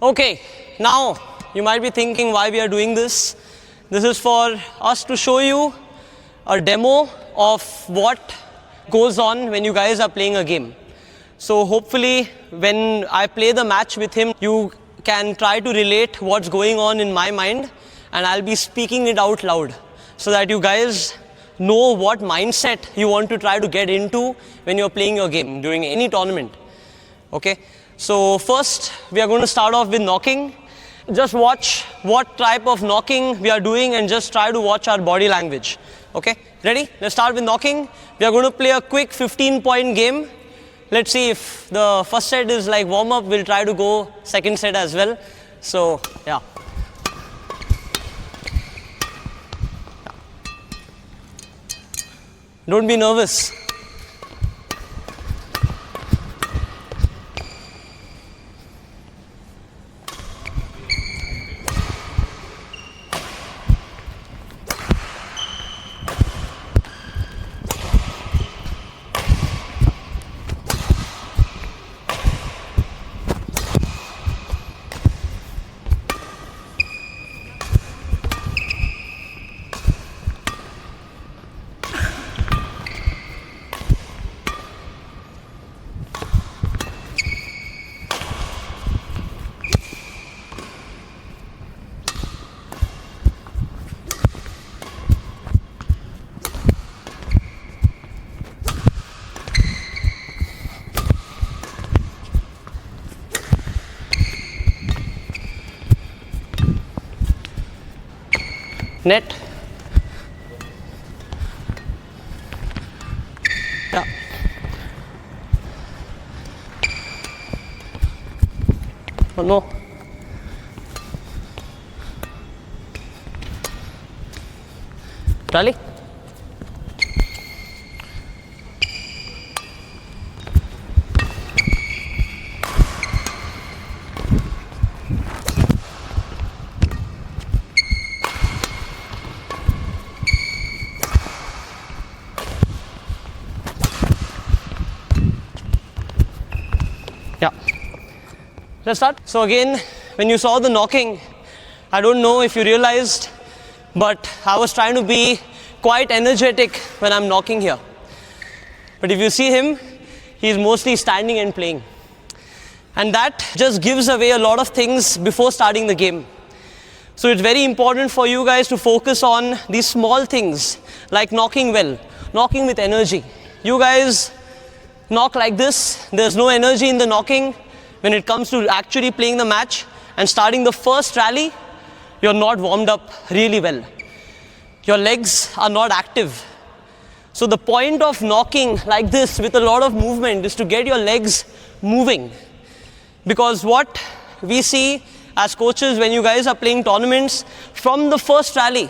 Okay, now you might be thinking why we are doing this. This is for us to show you a demo of what goes on when you guys are playing a game. So hopefully when I play the match with him, you can try to relate what's going on in my mind, and I'll be speaking it out loud so that you guys know what mindset you want to try to get into when you're playing your game during any tournament. Okay, so first we are going to start off with knocking. Just watch what type of knocking we are doing and just try to watch our body language. Okay, ready? Let's start with knocking. We are going to play a quick 15-point game. Let's see if the first set is like warm up, we'll try to go second set as well. So yeah. Don't be nervous. Net. Yeah. Oh no. Rally. Yeah. Let's start. So again, when you saw the knocking, I don't know if you realized, but I was trying to be quite energetic when I'm knocking here. But if you see him, he's mostly standing and playing. And that just gives away a lot of things before starting the game. So it's very important for you guys to focus on these small things like knocking well, knocking with energy. You guys knock like this, there's no energy in the knocking. When it comes to actually playing the match and starting the first rally, you're not warmed up really well. Your legs are not active. So the point of knocking like this with a lot of movement is to get your legs moving. Because what we see as coaches when you guys are playing tournaments, from the first rally,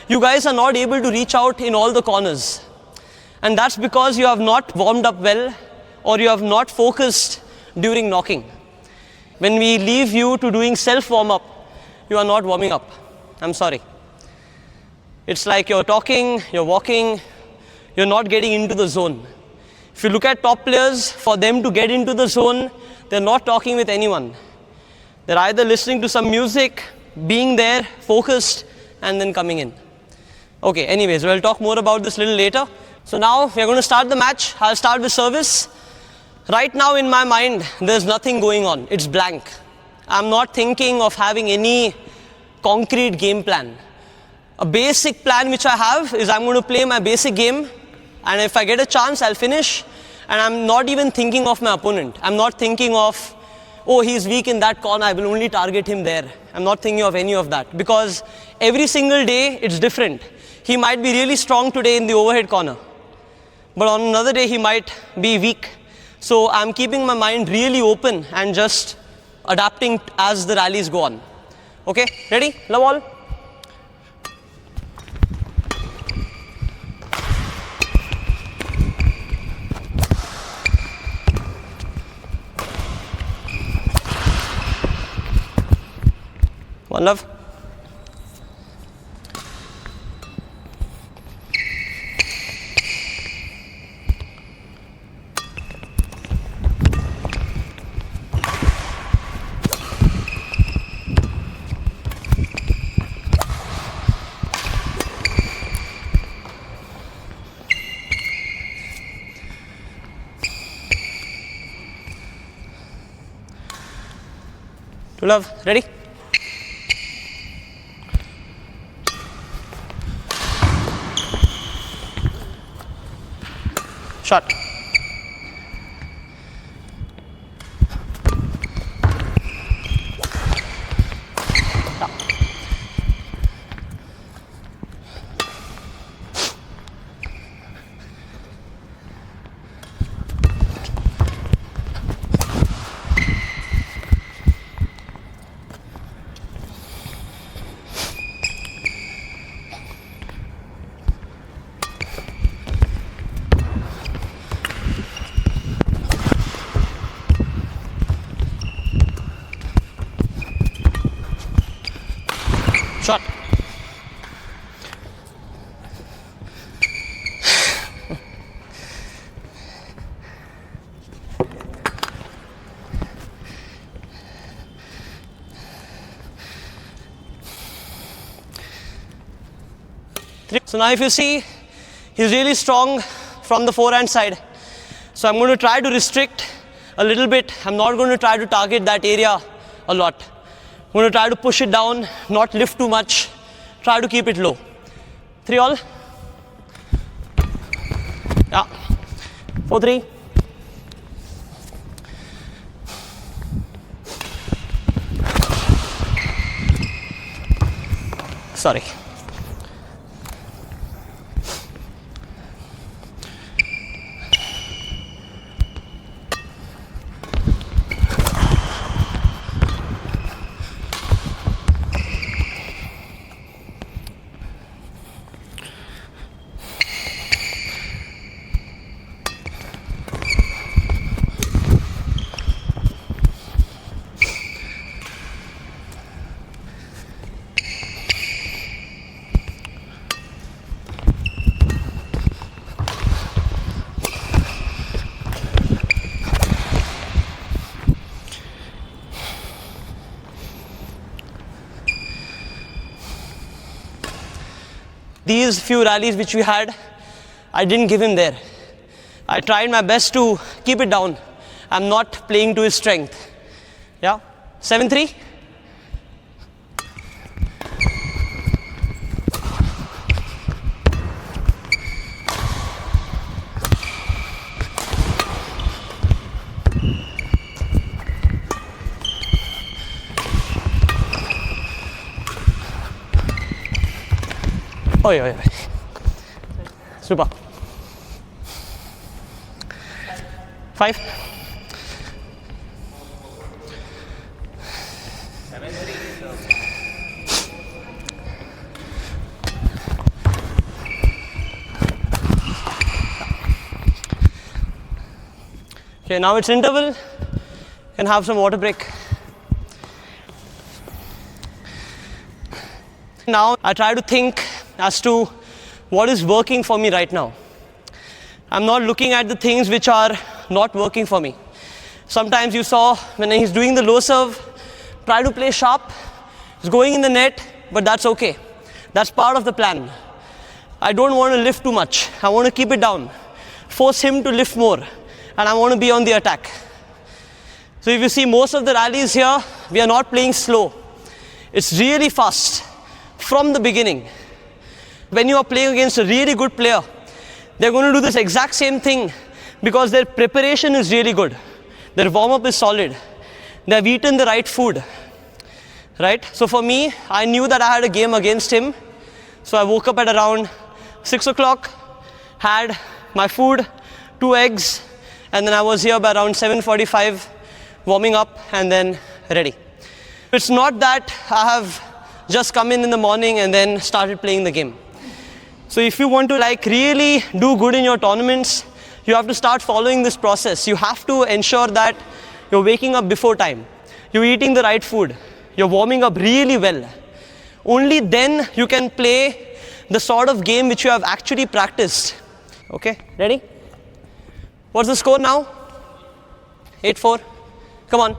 you guys are not able to reach out in all the corners. And that's because you have not warmed up well, or you have not focused during knocking. When we leave you to doing self warm-up, you are not warming up. I'm sorry. It's like you're talking, you're walking, you're not getting into the zone. If you look at top players, for them to get into the zone, they're not talking with anyone. They're either listening to some music, being there, focused, and then coming in. Okay, anyways, we'll talk more about this a little later. So now we're going to start the match. I'll start with service. Right now in my mind, there's nothing going on. It's blank. I'm not thinking of having any concrete game plan. A basic plan which I have is I'm going to play my basic game, and if I get a chance, I'll finish. And I'm not even thinking of my opponent. I'm not thinking of, oh, he's weak in that corner, I will only target him there. I'm not thinking of any of that, because every single day it's different. He might be really strong today in the overhead corner, but on another day he might be weak. So I'm keeping my mind really open and just adapting as the rallies go on. Okay, ready? Love all. One love. To love. Ready? Shot. Shot. So now if you see, he's really strong from the forehand side. So I'm going to try to restrict a little bit. I'm not going to try to target that area a lot. I'm going to try to push it down, not lift too much, try to keep it low. 3 all. Yeah. 4-3. Sorry. These few rallies which we had, I didn't give him there. I tried my best to keep it down. I'm not playing to his strength. Yeah, 7-3. Oi, oi, oi. Super. 5. Okay, now it's interval. Can have some water break. Now I try to think as to what is working for me right now. I'm not looking at the things which are not working for me. Sometimes you saw when he's doing the low serve, try to play sharp, it's going in the net, but that's okay. That's part of the plan. I don't want to lift too much. I want to keep it down. Force him to lift more, and I want to be on the attack. So if you see most of the rallies here, we are not playing slow. It's really fast from the beginning. When you are playing against a really good player, they're going to do this exact same thing because their preparation is really good. Their warm-up is solid. They have eaten the right food. Right? So for me, I knew that I had a game against him. So I woke up at around 6 o'clock, had my food, 2 eggs, and then I was here by around 7:45, warming up and then ready. It's not that I have just come in the morning and then started playing the game. So if you want to really do good in your tournaments, you have to start following this process. You have to ensure that you're waking up before time, you're eating the right food, you're warming up really well. Only then you can play the sort of game which you have actually practiced. Okay, ready? What's the score now? 8-4. Come on.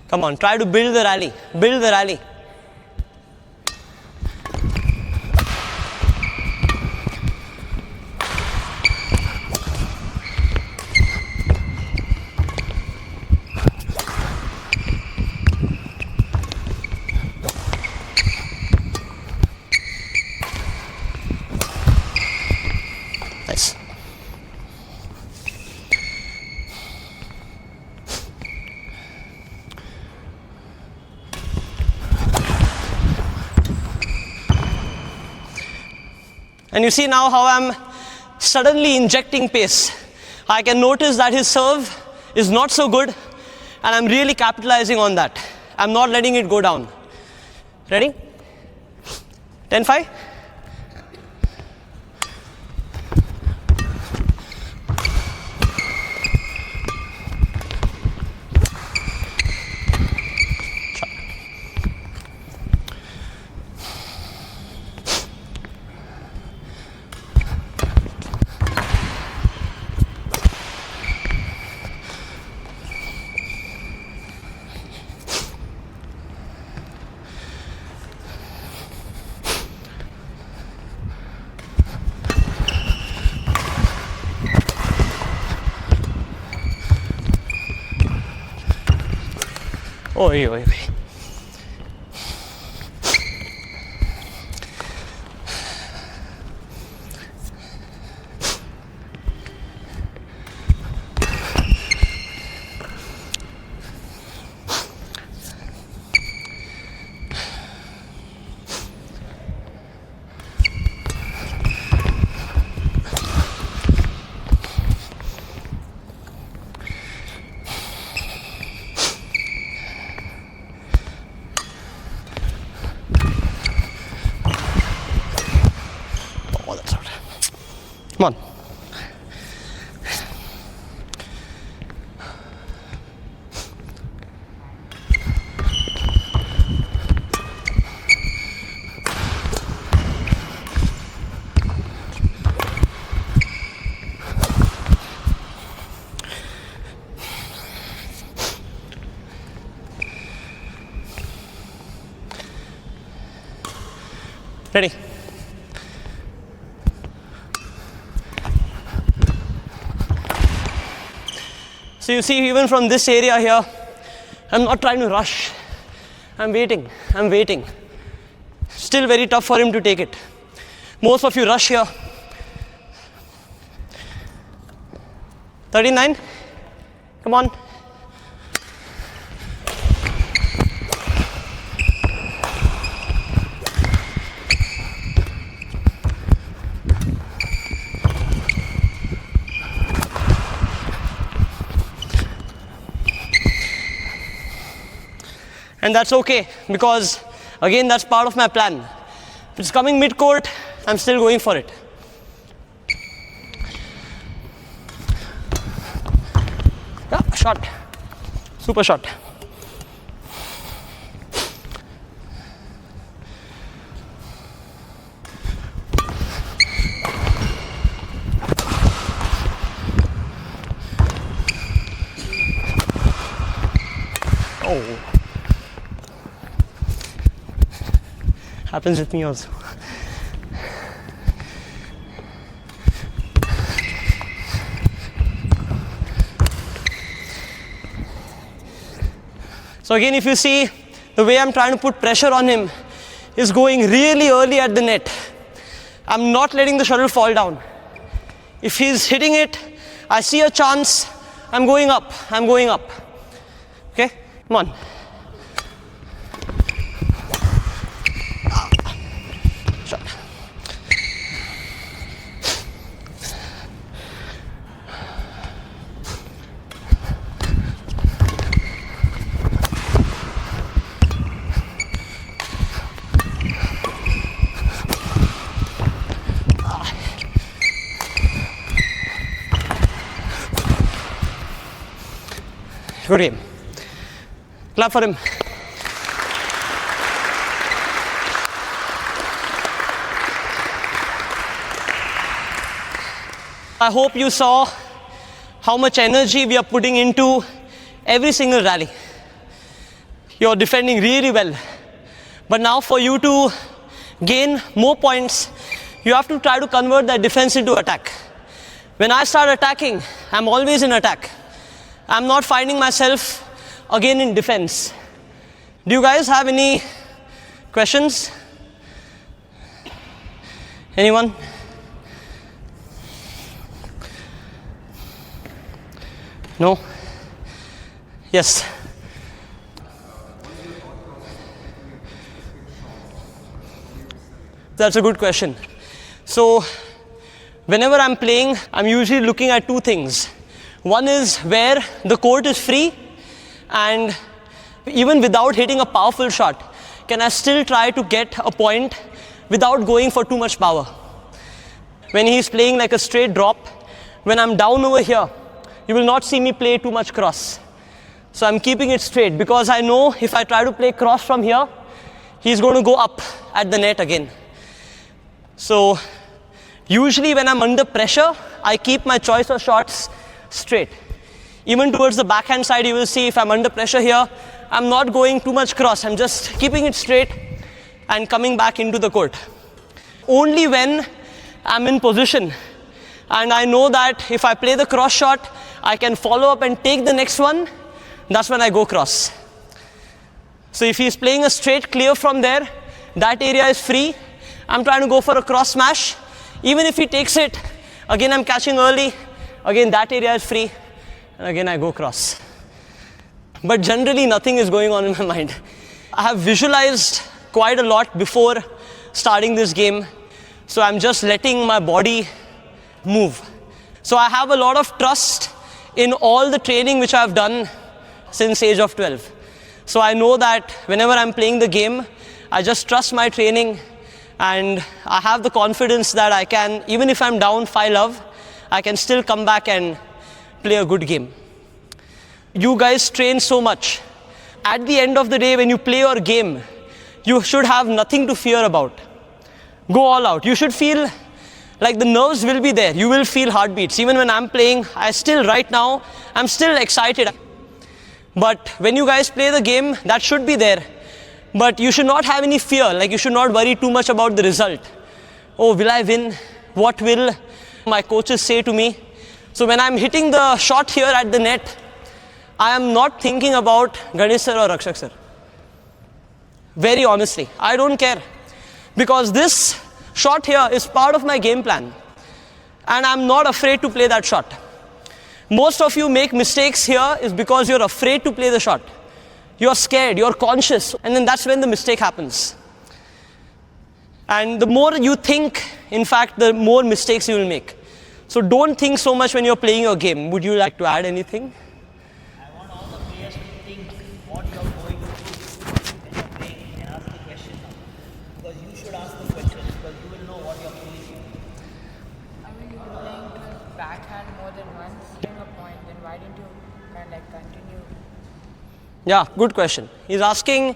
Come on, try to build the rally. Build the rally. And you see now how I'm suddenly injecting pace. I can notice that his serve is not so good, and I'm really capitalizing on that. I'm not letting it go down. Ready? 10-5. Oi, oi, oi. Come on. Ready? So you see, even from this area here, I'm not trying to rush. I'm waiting. Still very tough for him to take it. Most of you rush here. 39. Come on. And that's okay, because again, that's part of my plan. If it's coming mid-court, I'm still going for it. Yeah, shot. Super shot. Oh. Happens with me also. So again, if you see, the way I'm trying to put pressure on him is going really early at the net. I'm not letting the shuttle fall down. If he's hitting it, I see a chance, I'm going up. Okay, come on. Shot. Good game. Clap for him. I hope you saw how much energy we are putting into every single rally. You're defending really well. But now for you to gain more points, you have to try to convert that defense into attack. When I start attacking, I'm always in attack. I'm not finding myself again in defense. Do you guys have any questions? Anyone? No? Yes. That's a good question. So whenever I'm playing, I'm usually looking at two things. One is where the court is free, and even without hitting a powerful shot, can I still try to get a point without going for too much power. When he's playing like a straight drop, when I'm down over here, you will not see me play too much cross. So I'm keeping it straight because I know if I try to play cross from here, he's going to go up at the net again. So usually when I'm under pressure, I keep my choice of shots straight. Even towards the backhand side, you will see if I'm under pressure here, I'm not going too much cross. I'm just keeping it straight and coming back into the court. Only when I'm in position and I know that if I play the cross shot, I can follow up and take the next one, that's when I go cross. So if he's playing a straight clear from there, that area is free. I'm trying to go for a cross smash. Even if he takes it, again I'm catching early, again that area is free, and again I go cross. But generally nothing is going on in my mind. I have visualized quite a lot before starting this game, so I'm just letting my body move. So I have a lot of trust in all the training which I've done since age of 12. So I know that whenever I'm playing the game, I just trust my training, and I have the confidence that I can, even if I'm down 5-love, I can still come back and play a good game. You guys train so much. At the end of the day, when you play your game, you should have nothing to fear about. Go all out. You should feel like the nerves will be there. You will feel heartbeats. Even when I'm playing, right now, I'm still excited. But when you guys play the game, that should be there. But you should not have any fear. Like, you should not worry too much about the result. Oh, will I win? What will my coaches say to me? So when I'm hitting the shot here at the net, I am not thinking about Ganesh sir or Rakshak sir. Very honestly, I don't care. Because this shot here is part of my game plan. And I'm not afraid to play that shot. Most of you make mistakes here is because you're afraid to play the shot. You're scared, you're conscious, and then that's when the mistake happens. And the more you think, in fact, the more mistakes you will make. So don't think so much when you're playing your game. Would you like to add anything? I want all the players to think what you're going to do when you're playing and ask the question now. Because you should ask the question because you will know what you're feeling. I mean, you're playing the backhand more than once, getting a point, then why didn't you kind of like continue? Yeah, good question. He's asking,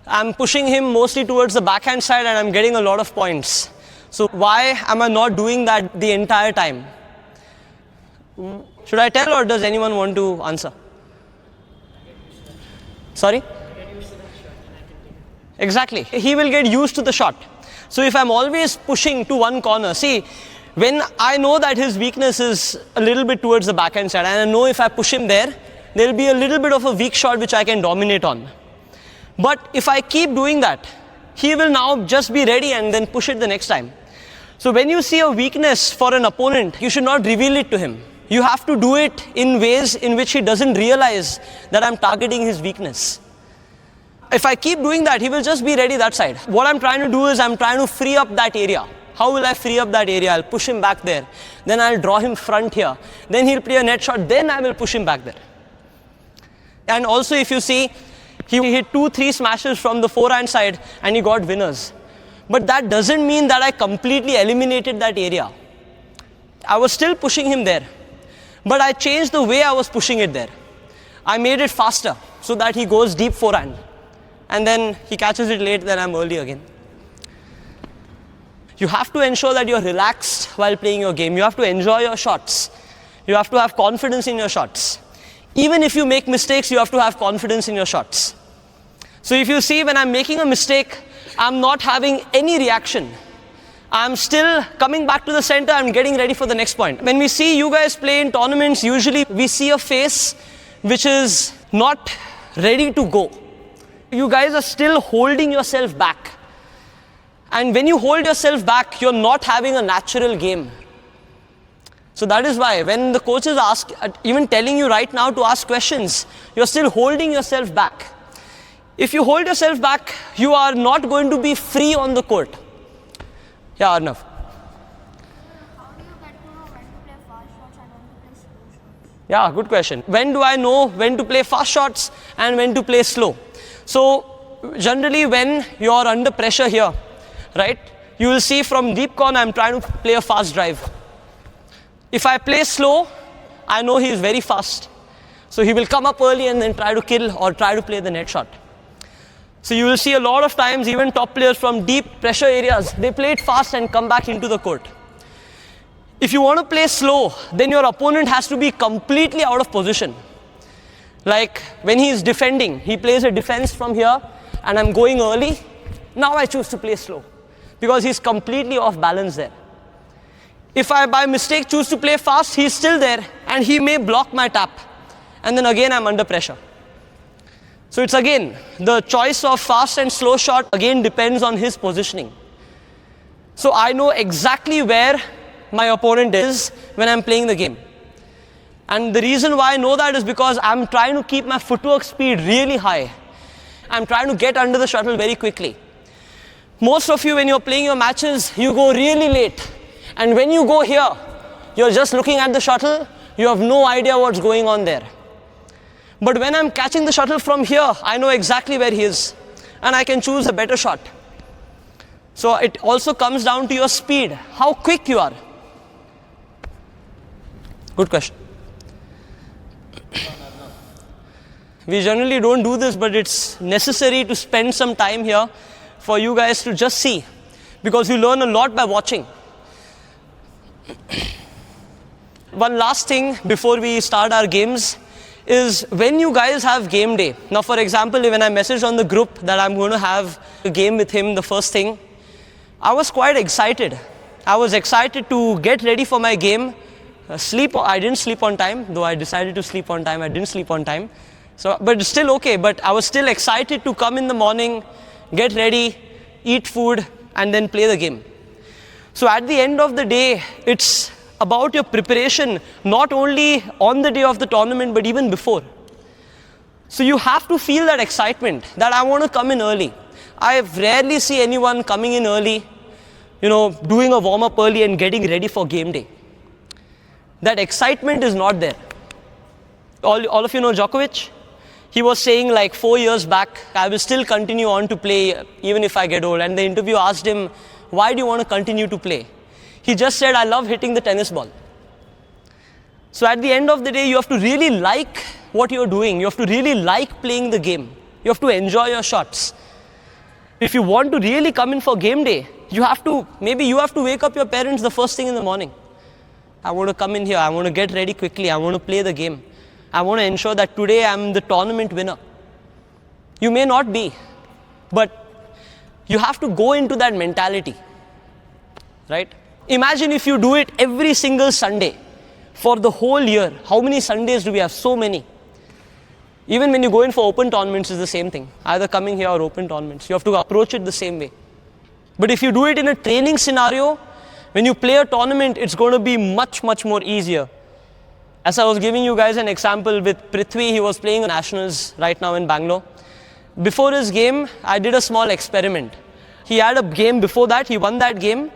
I'm pushing him mostly towards the backhand side and I'm getting a lot of points. So why am I not doing that the entire time? Should I tell or does anyone want to answer? Sorry? Exactly. He will get used to the shot. So if I'm always pushing to one corner, see, when I know that his weakness is a little bit towards the backhand side and I know if I push him there, there will be a little bit of a weak shot which I can dominate on. But if I keep doing that, he will now just be ready and then push it the next time. So when you see a weakness for an opponent, you should not reveal it to him. You have to do it in ways in which he doesn't realize that I'm targeting his weakness. If I keep doing that, he will just be ready that side. What I'm trying to do is I'm trying to free up that area. How will I free up that area? I'll push him back there. Then I'll draw him front here. Then he'll play a net shot. Then I will push him back there. And also if you see, he hit 2-3 smashes from the forehand side and he got winners. But that doesn't mean that I completely eliminated that area. I was still pushing him there. But I changed the way I was pushing it there. I made it faster so that he goes deep forehand. And then he catches it late, then I'm early again. You have to ensure that you're relaxed while playing your game. You have to enjoy your shots. You have to have confidence in your shots. Even if you make mistakes, you have to have confidence in your shots. So if you see when I'm making a mistake, I'm not having any reaction. I'm still coming back to the center, I'm getting ready for the next point. When we see you guys play in tournaments, usually we see a face which is not ready to go. You guys are still holding yourself back. And when you hold yourself back, you're not having a natural game. So that is why when the coaches ask, even telling you right now to ask questions, you're still holding yourself back. If you hold yourself back, you are not going to be free on the court. Yeah, Arnav. Yeah, good question. When do I know when to play fast shots and when to play slow? So generally when you're under pressure here, right, you will see from deep corner I'm trying to play a fast drive. If I play slow, I know he is very fast. So he will come up early and then try to kill or try to play the net shot. So you will see a lot of times even top players from deep pressure areas, they play it fast and come back into the court. If you want to play slow, then your opponent has to be completely out of position. Like when he is defending, he plays a defense from here and I'm going early. Now I choose to play slow because he's completely off balance there. If I by mistake choose to play fast, he's still there and he may block my tap. And then again I'm under pressure. So it's again, the choice of fast and slow shot again depends on his positioning. So I know exactly where my opponent is when I'm playing the game. And the reason why I know that is because I'm trying to keep my footwork speed really high. I'm trying to get under the shuttle very quickly. Most of you, when you're playing your matches, you go really late. And when you go here, you're just looking at the shuttle, you have no idea what's going on there. But when I'm catching the shuttle from here, I know exactly where he is. And I can choose a better shot. So it also comes down to your speed, how quick you are. Good question. We generally don't do this, but it's necessary to spend some time here for you guys to just see, because you learn a lot by watching. One last thing before we start our games is when you guys have game day. Now, for example, when I messaged on the group that I'm going to have a game with him, the first thing, I was quite excited. I was excited to get ready for my game. I didn't sleep on time, though I decided to sleep on time. I didn't sleep on time. So, but it's still okay. But I was still excited to come in the morning, get ready, eat food, and then play the game. So at the end of the day, it's about your preparation, not only on the day of the tournament, but even before. So you have to feel that excitement that I want to come in early. I rarely see anyone coming in early, doing a warm-up early and getting ready for game day. That excitement is not there. All of you know Djokovic? He was saying like 4 years back, I will still continue on to play even if I get old. And the interview asked him, why do you want to continue to play? He just said, I love hitting the tennis ball. So at the end of the day, you have to really like what you're doing. You have to really like playing the game. You have to enjoy your shots. If you want to really come in for game day, maybe you have to wake up your parents the first thing in the morning. I want to come in here, I want to get ready quickly, I want to play the game. I want to ensure that today I'm the tournament winner. You may not be, but you have to go into that mentality, right? Imagine if you do it every single Sunday for the whole year. How many Sundays do we have? So many. Even when you go in for open tournaments, it's the same thing. Either coming here or open tournaments. You have to approach it the same way. But if you do it in a training scenario, when you play a tournament, it's going to be much, much more easier. As I was giving you guys an example with Prithvi, he was playing Nationals right now in Bangalore. Before his game, I did a small experiment. He had a game before that, he won that game.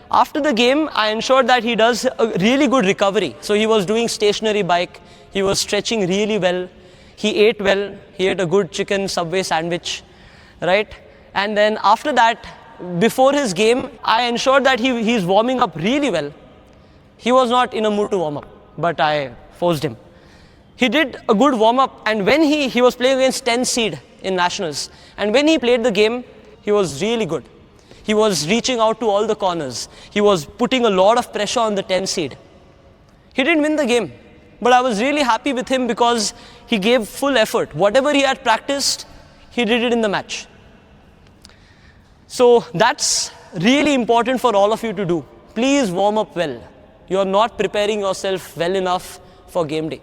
After the game, I ensured that he does a really good recovery. So he was doing stationary bike, he was stretching really well, he ate well, he ate a good chicken Subway sandwich, right? And then after that, before his game, I ensured that he's warming up really well. He was not in a mood to warm up, but I forced him. He did a good warm up, and when he was playing against 10 seed in Nationals, and when he played the game, he was really good. He was reaching out to all the corners. He was putting a lot of pressure on the 10 seed. He didn't win the game, but I was really happy with him because he gave full effort. Whatever he had practiced, he did it in the match. So that's really important for all of you to do. Please warm up well. You are not preparing yourself well enough for game day.